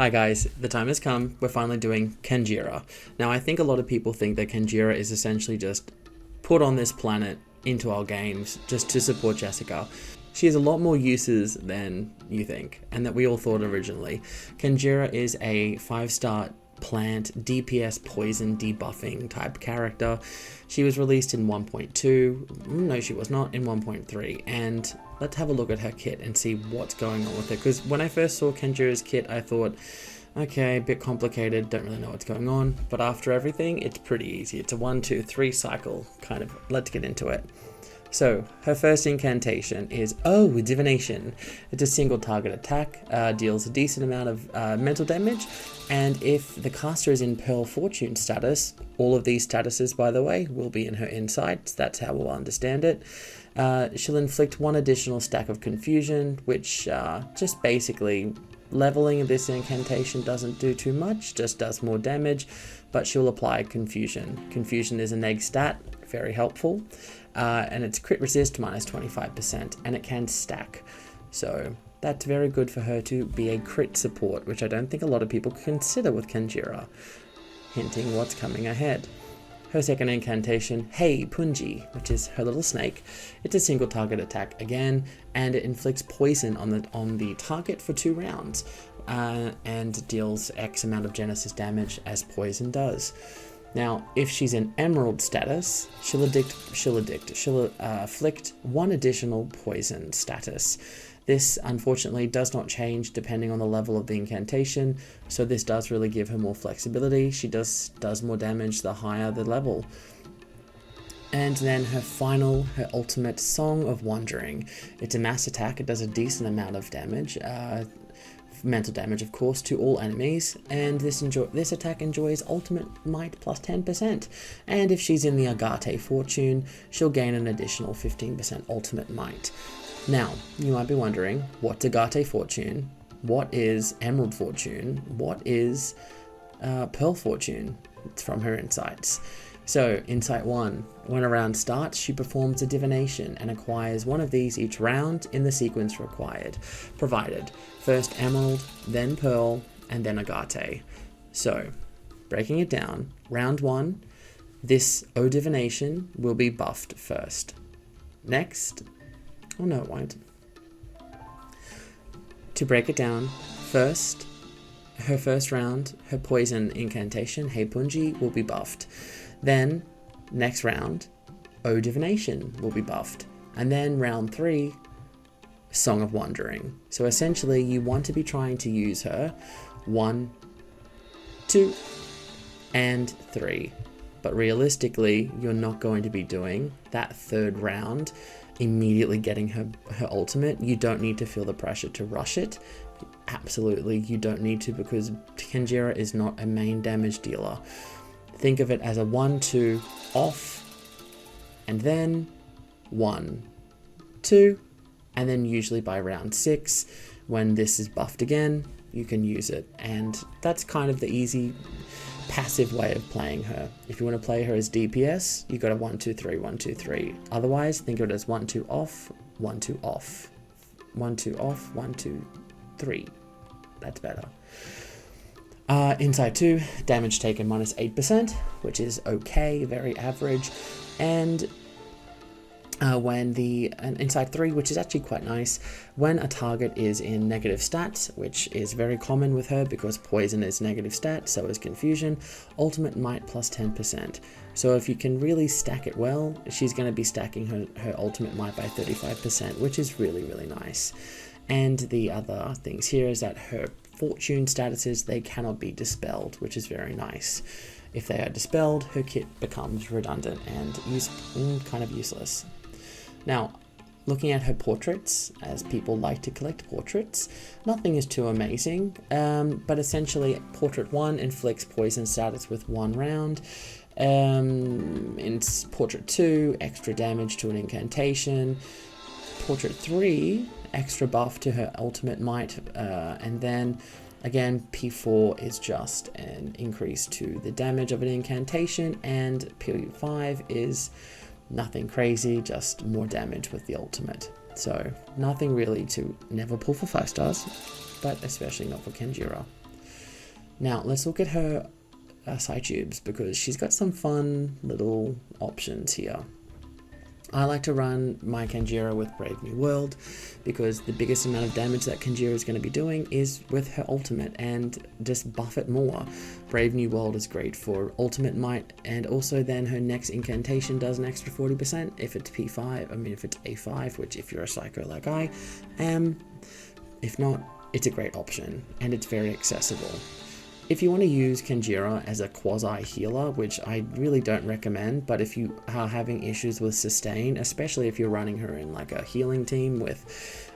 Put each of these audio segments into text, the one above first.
Hi guys, the time has come. We're finally doing Kanjira. Now I think a lot of people think that Kanjira is essentially just put on this planet into our games just to support Jessica. She has a lot more uses than you think, and that we all thought originally. Kanjira is a 5-star plant DPS poison debuffing type character. She was released in 1.2, no she was not, in 1.3, and let's have a look at her kit and see what's going on with it, because when I first saw Kanjira's kit I thought, okay, a bit complicated, don't really know what's going on, but after everything it's pretty easy. It's a 1, 2, 3 cycle kind of. Let's get into it. So, her first incantation is, Divination. It's a single target attack, deals a decent amount of mental damage, and if the caster is in Pearl Fortune status, all of these statuses, by the way, will be in her insights, that's how we'll understand it. She'll inflict 1 additional stack of Confusion, which just basically, leveling this incantation doesn't do too much, just does more damage, but she'll apply Confusion. Confusion is a neg stat, very helpful. And it's crit resist minus 25%, and it can stack. So that's very good for her to be a crit support, which I don't think a lot of people consider with Kanjira, hinting what's coming ahead. Her second incantation, Hey Punji, which is her little snake. It's a single target attack again, and it inflicts poison on the target for 2 rounds, and deals X amount of Genesis damage as poison does. Now, if she's in Emerald status, she'll afflict 1 additional poison status. This, unfortunately, does not change depending on the level of the incantation, so this does really give her more flexibility. She does more damage the higher the level. And then her ultimate, Song of Wandering. It's a mass attack, it does a decent amount of damage, mental damage of course, to all enemies, and this attack enjoys ultimate might plus 10%, and if she's in the Agate Fortune, she'll gain an additional 15% ultimate might. Now, you might be wondering, what's Agate Fortune? What is Emerald Fortune? What is Pearl Fortune? It's from her insights. So, Insight 1, when a round starts, she performs a divination and acquires 1 of these each round in the sequence provided. First Emerald, then Pearl, and then Agate. So, breaking it down, round 1, this divination will be buffed first. Next, no it won't. To break it down, first, her first round, her poison incantation, Hey Punji, will be buffed. Then, next round, Divination will be buffed. And then round 3, Song of Wandering. So essentially, you want to be trying to use her 1, 2, and 3. But realistically, you're not going to be doing that 3rd round, immediately getting her ultimate. You don't need to feel the pressure to rush it. Absolutely, you don't need to, because Kanjira is not a main damage dealer. Think of it as a 1, 2, off, and then 1, 2, and then usually by round 6, when this is buffed again, you can use it. And that's kind of the easy passive way of playing her. If you want to play her as DPS, you got a 1, 2, 3, 1, 2, 3. Otherwise, think of it as 1, 2, off, 1, 2, off, 1, 2, off, 1, 2, 3. That's better. Insight 2, damage taken minus 8%, which is okay, very average. And Insight 3, which is actually quite nice, when a target is in negative stats, which is very common with her because poison is negative stat, so is Confusion, ultimate might plus 10%. So if you can really stack it well, she's going to be stacking her ultimate might by 35%, which is really, really nice. And the other things here is that her fortune statuses, they cannot be dispelled, which is very nice. If they are dispelled, her kit becomes redundant and kind of useless. Now, looking at her portraits, as people like to collect portraits, nothing is too amazing, but essentially Portrait 1 inflicts poison status with 1 round. In Portrait 2, extra damage to an incantation. Portrait 3, extra buff to her ultimate might, and then again P4 is just an increase to the damage of an incantation, and P5 is nothing crazy, just more damage with the ultimate. So nothing really to never pull for 5 stars, but especially not for Kanjira. Now let's look at her side tubes, because she's got some fun little options here. I like to run my Kanjira with Brave New World, because the biggest amount of damage that Kanjira is going to be doing is with her ultimate, and just buff it more. Brave New World is great for ultimate might, and also then her next incantation does an extra 40% if it's P5, if it's A5, which if you're a psycho like I am, if not, it's a great option, and it's very accessible. If you want to use Kanjira as a quasi-healer, which I really don't recommend, but if you are having issues with sustain, especially if you're running her in like a healing team with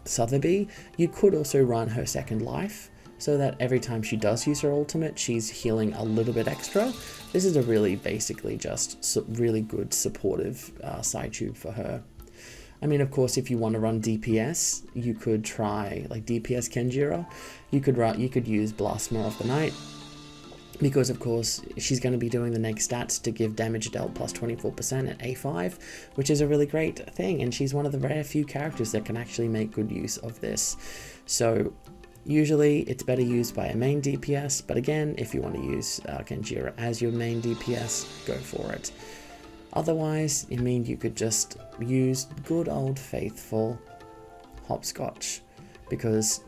Sotheby, you could also run her second life, so that every time she does use her ultimate, she's healing a little bit extra. This is a really basically just really good supportive side tube for her. Of course, if you want to run DPS, you could try like DPS Kanjira. You could use Blasphemous of the Night, because of course she's going to be doing the next stats to give damage dealt plus 24% at A5, which is a really great thing, and she's one of the rare few characters that can actually make good use of this. So usually it's better used by a main DPS, but again, if you want to use Kanjira as your main DPS, go for it. Otherwise, you could just use good old faithful Hopscotch, because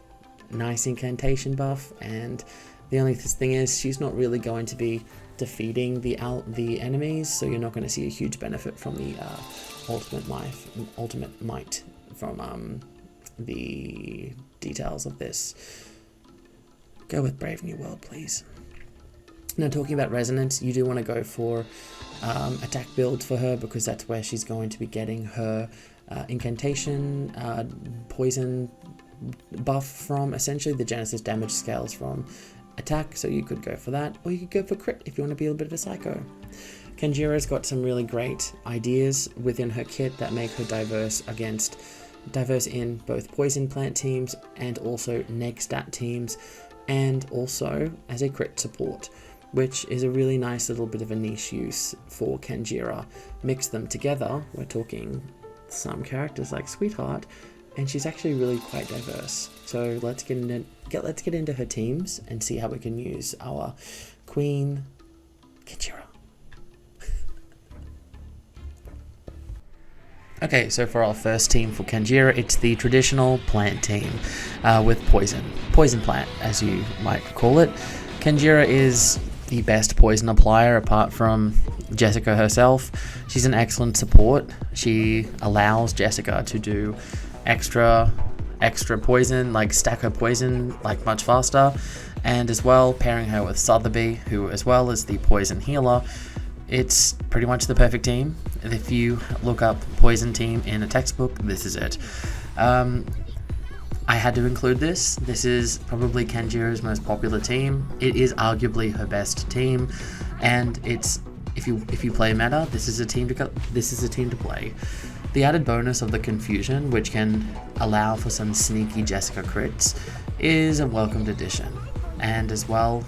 nice incantation buff, and the only thing is she's not really going to be defeating the enemies, so you're not going to see a huge benefit from the ultimate might from the details of this. Go with Brave New World, please. Now, talking about resonance, you do want to go for attack build for her, because that's where she's going to be getting her incantation, poison buff from. Essentially, the Genesis damage scales from attack, so you could go for that, or you could go for crit if you want to be a little bit of a psycho. Kanjira's got some really great ideas within her kit that make her diverse in both poison plant teams and also neg stat teams, and also as a crit support, which is a really nice little bit of a niche use for Kanjira. Mix them together, we're talking some characters like Sweetheart, and she's actually really quite diverse. So let's get into her teams and see how we can use our Queen Kanjira. Okay, so for our first team for Kanjira, it's the traditional plant team with poison plant, as you might call it. Kanjira is the best poison applier apart from Jessica herself. She's an excellent support. She allows Jessica to do extra poison, like stack her poison like much faster, and as well pairing her with Sotheby, who as well is the poison healer. It's pretty much the perfect team. If you look up poison team in a textbook, this is it. I had to include this. This is probably Kanjira's most popular team. It is arguably her best team, and it's if you play meta, this is a team to play. The added bonus of the confusion, which can allow for some sneaky Jessica crits, is a welcomed addition, and as well,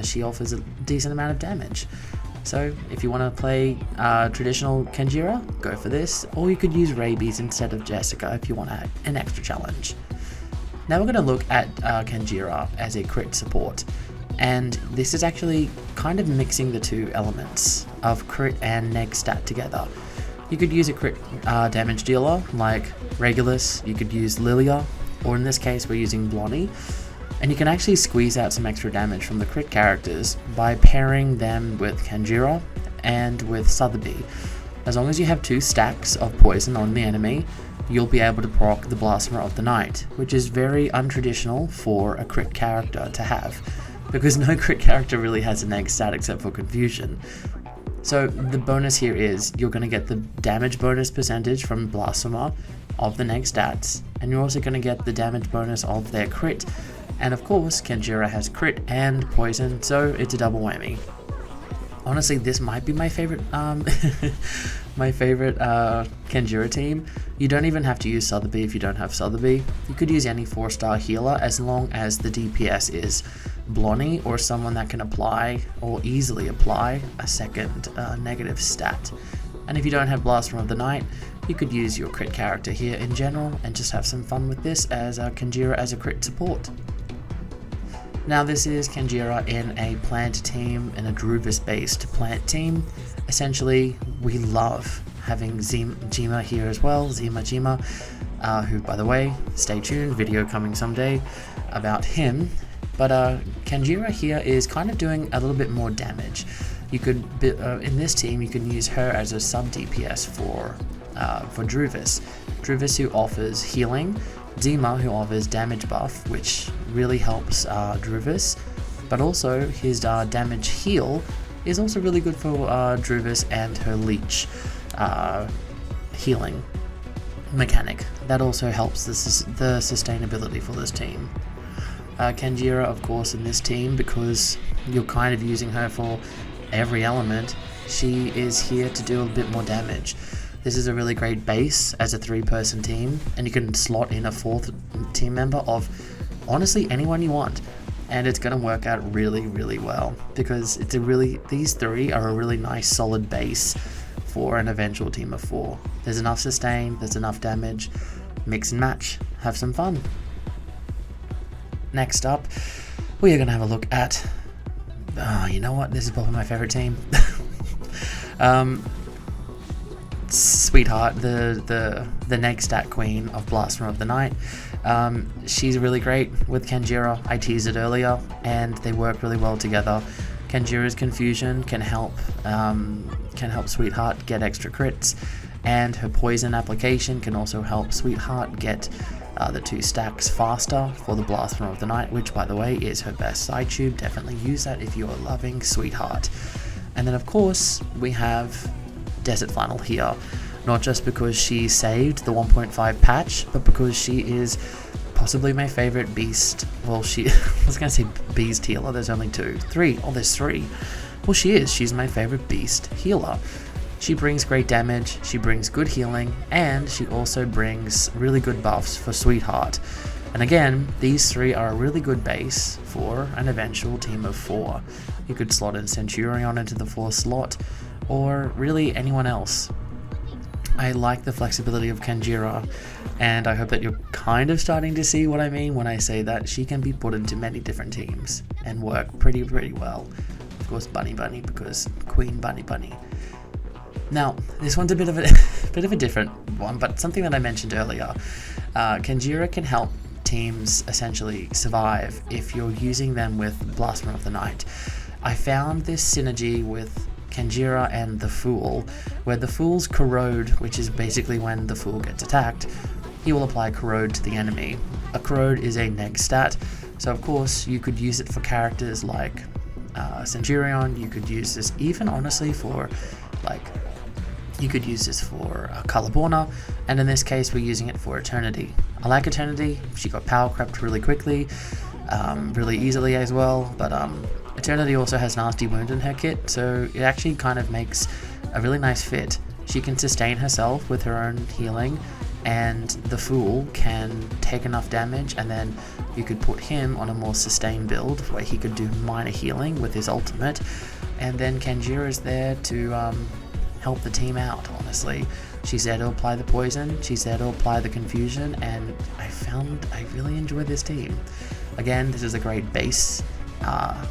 she offers a decent amount of damage. So if you want to play traditional Kanjira, go for this, or you could use Rabies instead of Jessica if you want an extra challenge. Now we're going to look at Kanjira as a crit support, and this is actually kind of mixing the two elements of crit and neg stat together. You could use a crit damage dealer like Regulus, you could use Lilia, or in this case we're using Blonnie, and you can actually squeeze out some extra damage from the crit characters by pairing them with Kanjira and with Sotheby. As long as you have 2 stacks of poison on the enemy, you'll be able to proc the Blasphemous of the Night, which is very untraditional for a crit character to have, because no crit character really has a neg stat except for Confusion. So the bonus here is you're going to get the damage bonus percentage from Blasphemous of the neg stats, and you're also going to get the damage bonus of their crit, and of course Kanjira has crit and poison, so it's a double whammy. Honestly, this might be my favorite Kanjira team. You don't even have to use Sotheby if you don't have Sotheby. You could use any 4-star healer as long as the DPS is Blonnie or someone that can apply or easily apply a second negative stat. And if you don't have Blasphemous of the Night, you could use your crit character here in general and just have some fun with this as Kanjira as a crit support. Now this is Kanjira in a plant team, in a Druvis based plant team. Essentially, we love having Jima here as well, Jima, who, by the way, stay tuned, video coming someday about him. But Kanjira here is kind of doing a little bit more damage. You could, in this team, you can use her as a sub DPS for Druvis. Druvis, who offers healing, Dima, who offers damage buff, which really helps Druvis, but also his damage heal is also really good for Druvis, and her leech healing mechanic. That also helps the sustainability for this team. Kanjira, of course, in this team, because you're kind of using her for every element, she is here to do a bit more damage. This is a really great base as a 3-person team, and you can slot in a 4th team member of honestly anyone you want, and it's going to work out really, really well, because these 3 are a really nice solid base for an eventual team of 4. There's enough sustain, there's enough damage, mix and match, have some fun. Next up, we are going to have a look at, you know what, this is probably my favorite team. Sweetheart, the neg stat queen of Blasphemer of the Night. She's really great with Kanjira. I teased it earlier, and they work really well together. Kanjira's confusion can help Sweetheart get extra crits, and her poison application can also help Sweetheart get the 2 stacks faster for the Blasphemer of the Night, which, by the way, is her best side tube. Definitely use that if you are loving Sweetheart. And then, of course, we have Desert Flannel here, not just because she saved the 1.5 patch, but because she is possibly my favorite beast. Well, I was going to say beast healer, there's only 2. 3, oh there's 3. Well, she's my favorite beast healer. She brings great damage, she brings good healing, and she also brings really good buffs for Sweetheart. And again, these 3 are a really good base for an eventual team of 4. You could slot in Centurion into the 4 slot, or really anyone else. I like the flexibility of Kanjira, and I hope that you're kind of starting to see what I mean when I say that she can be put into many different teams and work pretty well. Of course, Bunny, because Queen Bunny. Now, this one's a bit of a different one, but something that I mentioned earlier. Kanjira can help teams essentially survive if you're using them with Blasphemer of the Night. I found this synergy with Kanjira and the Fool, where the Fool's Corrode, which is basically when the Fool gets attacked, he will apply Corrode to the enemy. A Corrode is a neg stat, so of course you could use it for characters like Centurion. You could use this even honestly for Calaborna, and in this case we're using it for Eternity. I like Eternity. She got power crept really quickly, really easily as well, but Eternity also has Nasty Wound in her kit, so it actually kind of makes a really nice fit. She can sustain herself with her own healing, and the Fool can take enough damage, and then you could put him on a more sustained build where he could do minor healing with his ultimate, and then Kanjira is there to help the team out, honestly. She's there to apply the poison, she's there to apply the confusion, and I really enjoy this team. Again, this is a great base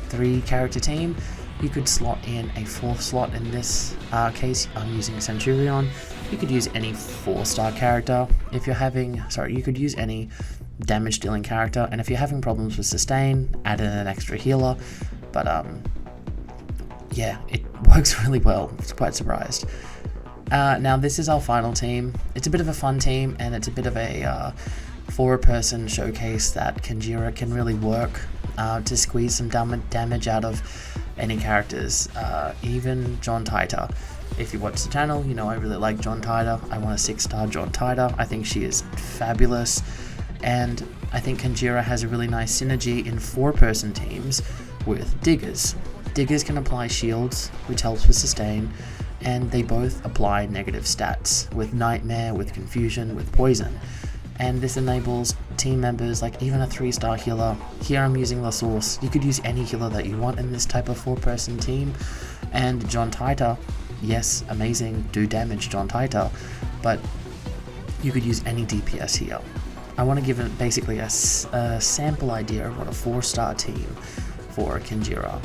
3 character team. You could slot in a 4th slot. In this case, I'm using Centurion. You could use any 4-star character. You could use any damage dealing character, and if you're having problems with sustain, add in an extra healer. But yeah, it works really well. I was quite surprised. Now this is our final team. It's a bit of a fun team, and it's a bit of a 4-person showcase that Kanjira can really work to squeeze some damage out of any characters, even John Titor. If you watch the channel, you know I really like John Titor. I want a 6-star John Titor. I think she is fabulous, and I think Kanjira has a really nice synergy in 4-person teams with Diggers. Diggers can apply shields, which helps with sustain, and they both apply negative stats with Nightmare, with Confusion, with Poison. And this enables team members, like even a 3-star healer. Here I'm using La Source. You could use any healer that you want in this type of 4-person team. And John Titor, yes, amazing, do damage John Titor, but you could use any DPS here. I want to give it basically a sample idea of what a 4-star team for Kanjira,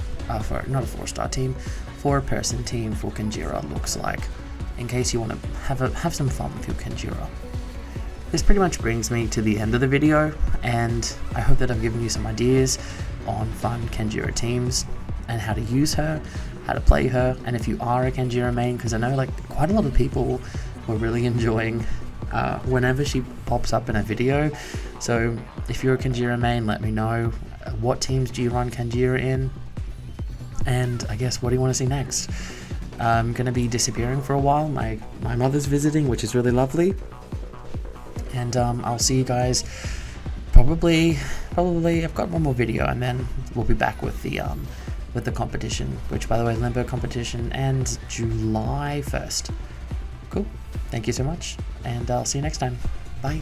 not a 4-star team, 4-person team for Kanjira looks like, in case you want to have some fun with your Kanjira. This pretty much brings me to the end of the video, and I hope that I've given you some ideas on fun Kanjira teams and how to use her, how to play her, and if you are a Kanjira main, because I know like quite a lot of people were really enjoying whenever she pops up in a video. So if you're a Kanjira main, let me know what teams do you run Kanjira in, and I guess what do you want to see next. I'm going to be disappearing for a while. My mother's visiting, which is really lovely, and I'll see you guys probably I've got one more video, and then we'll be back with the competition, which by the way, Limbo competition, and July 1st. Cool. Thank you so much, and I'll see you next time. Bye.